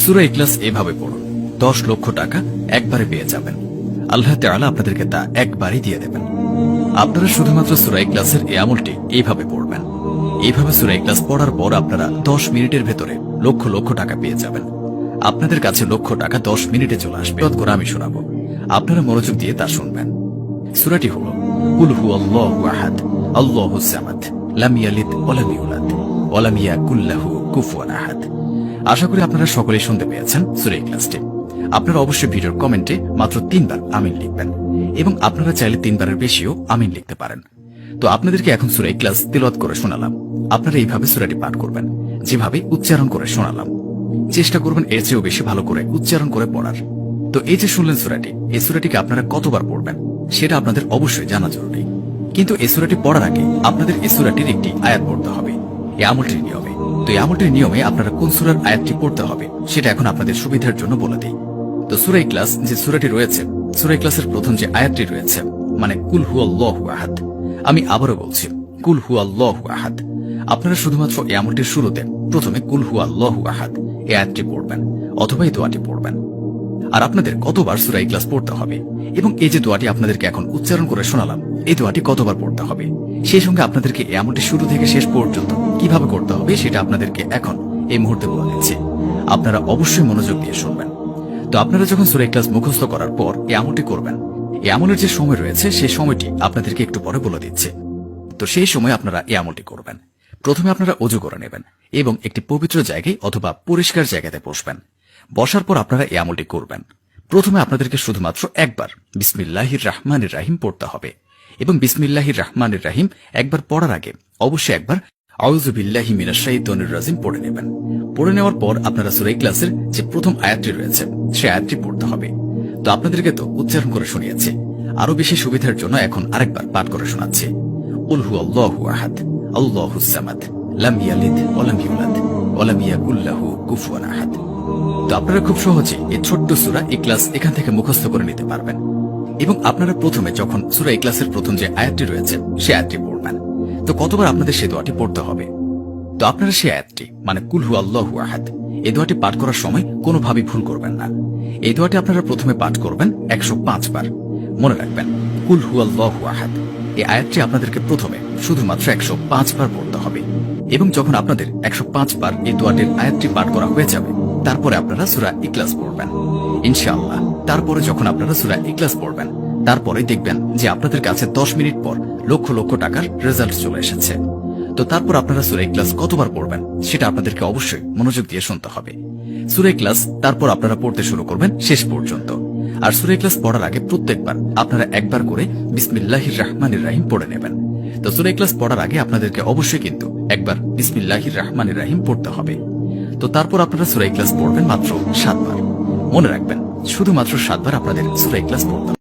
সূরা ইখলাস এভাবে পড়ুন, 10 লক্ষ টাকা একবারে পেয়ে যাবেন। আল্লাহ তাআলা আপনাদেরকে তা একবারই দিয়ে দেবেন। আপনারা শুধুমাত্র সূরা ইখলাসের এই আমলটি এইভাবে পড়বেন। এইভাবে সূরা ইখলাস পড়ার পর আপনারা 10 মিনিটের ভেতরে লক্ষ লক্ষ টাকা পেয়ে যাবেন। আপনাদের কাছে লক্ষ টাকা 10 মিনিটে চলে আসবে। করে আমি শোনাবো, আপনারা মনোযোগ দিয়ে তা শুনবেন। সূরাটি হলো কুল হুয়াল্লাহু আহাদ আল্লাহুস সামাদ লাম ইয়ালিদ ওয়া লাম ইউলাদ ওয়া লাম ইয়াকুল লাহু কুফুয়ান আহাদ। আশা করি আপনারা সকলেই শুনতে পেয়েছেন সূরা ইখলাসটি। আপনারা অবশ্যই ভিডিওর কমেন্টে মাত্র 3 বার আমিন লিখবেন এবং আপনারা চাইলে 3 বারের বেশিও আমিন লিখতে পারেন। তো আপনাদেরকে এখন সূরা ইখলাস তিলাওয়াত করে শোনালাম। আপনারা এইভাবে সূরাটি পাঠ করবেন, যেভাবে উচ্চারণ করে শোনালাম। চেষ্টা করবেন এর চেয়েও বেশি ভালো করে উচ্চারণ করে পড়ার। তো এই যে শুনলেন সূরাটি, এই সূরাটিকে আপনারা কতবার পড়বেন সেটা আপনাদের অবশ্যই জানা জরুরি। কিন্তু এই সূরাটি পড়ার আগে আপনাদের এই সূরাটির একটি আয়াত পড়তে হবে, এই আমলটির নিয়মে। তো এই আমলটির নিয়মে আপনারা কোন সূরার আয়াতটি পড়তে হবে সেটা এখন আপনাদের সুবিধার জন্য বলে দিই। তো সূরা ইখলাস যে সূরাটি রয়েছে, সূরা ইখলাসের প্রথম যে আয়াতটি রয়েছে, মানে কুল হুয়াল্লাহু আহাদ। আমি আবারও বলছি, কুল হুয়াল্লাহু আহাদ। আপনারা শুধুমাত্র এই আমলটির শুরুতে প্রথমে কুল হুয়াল্লাহু আহাদ এই আয়াতটি পড়বেন অথবা এই দোয়াটি পড়বেন। আর আপনাদের কতবার সূরা ইখলাস পড়তে হবে এবং এই যে দোয়াটি আপনাদেরকে এখন উচ্চারণ করে শোনালাম, এই দোয়াটি কতবার পড়তে হবে, সেই সঙ্গে আপনাদেরকে এই আমলটি শুরু থেকে শেষ পর্যন্ত কিভাবে করতে হবে সেটা আপনাদেরকে এখন এই মুহূর্তে বলে দিচ্ছি। আপনারা অবশ্যই মনোযোগ দিয়ে শুনবেন। তো আপনারা যখন সূরা ইখলাস মুখস্থ করার পর এই আমলটি করবেন, এই আমলের যে সময় রয়েছে সেই সময়টি আপনাদেরকে একটু পরে বলে দিচ্ছে। তো সেই সময় আপনারা এই আমলটি করবেন। প্রথমে আপনারা ওযু করে নেবেন এবং একটি পবিত্র জায়গায় অথবা পরিষ্কার জায়গাতে বসবেন। বসার পর আপনারা এই আমলটি করবেন। প্রথমে আপনাদেরকে শুধুমাত্র একবার বিসমিল্লাহির রহমানির রহিম পড়তে হবে এবং বিসমিল্লাহির রহমানির রহিম একবার পড়ার আগে অবশ্যই একবার আউযু বিল্লাহি মিনাশ শাইতানির রাজিম পড়ে নেবেন। পড়ে নেওয়ার পর আপনারা সূরা ইখলাসের যে প্রথম আয়াতটি রয়েছে সেই আয়াতটি পড়তে হবে। তো আপনাদেরকে তো উচ্চারণ করে শুনিয়েছি, আরো বেশি সুবিধার জন্য এখন আরেকবার পাঠ করে শোনাচ্ছি। কুল হুয়াল্লাহু আহাদ আল্লাহুস সামাদ লাম ইয়ালিদ ওয়া লাম ইউলাদ ওয়া লাম ইয়াকুল লাহু কুফুয়ান আহাদ। তো আপনারা খুব সহজে এই ছোট্ট সূরা ইখলাস এখান থেকে মুখস্থ করে নিতে পারবেন। এবং আপনারা প্রথমে যখন সূরা ইখলাসের প্রথম যে আয়াতটি রয়েছে সেই আয়াতটি পড়বেন। তো কতবার আপনাদের সেই দোয়াটি পড়তে হবে? তো আপনারা সেই আয়াতটি মানে কুল হুয়াল্লাহু আহাদ এই দোয়াটি পাঠ করার সময় কোনোভাবেই ভুল করবেন না। এই দোয়াটি আপনারা প্রথমে পাঠ করবেন 105 বার। মনে রাখবেন, কুল হুয়াল্লাহু আহাদ এই আয়াতটি আপনাদেরকে প্রথমে শুধুমাত্র 105 বার পড়তে হবে এবং যখন আপনাদের 105 বার এই দোয়াটির আয়াতটি পাঠ করা হয়ে যাবে তারপরে আপনারা সূরা ইখলাস পড়বেন ইনশাআল্লাহ। তারপরে যখন আপনারা সূরা ইখলাস পড়বেন তারপরে দেখবেন যে আপনাদের কাছে 10 মিনিট পর লক্ষ লক্ষ টাকার রেজাল্ট চলে এসেছে। তো তারপর আপনারা সূরা ইখলাস কতবার পড়বেন সেটা আপনাদেরকে অবশ্যই মনোযোগ দিয়ে শুনতে হবে। সূরা ইখলাস তারপর আপনারা পড়তে শুরু করবেন শেষ পর্যন্ত। আর সূরা ইখলাস পড়ার আগে প্রত্যেকবার আপনারা একবার করে বিসমিল্লাহির রহমানির রহিম পড়ে নেবেন। তো সূরা ইখলাস পড়ার আগে আপনাদেরকে অবশ্যই কিন্তু একবার বিসমিল্লাহির রহমানির রহিম পড়তে হবে। তো তারপর আপনারা সূরা ইখলাস পড়বেন মাত্র 7 বার। মনে রাখবেন, শুধুমাত্র 7 বার আপনাদের সূরা ইখলাস পড়তে হবে।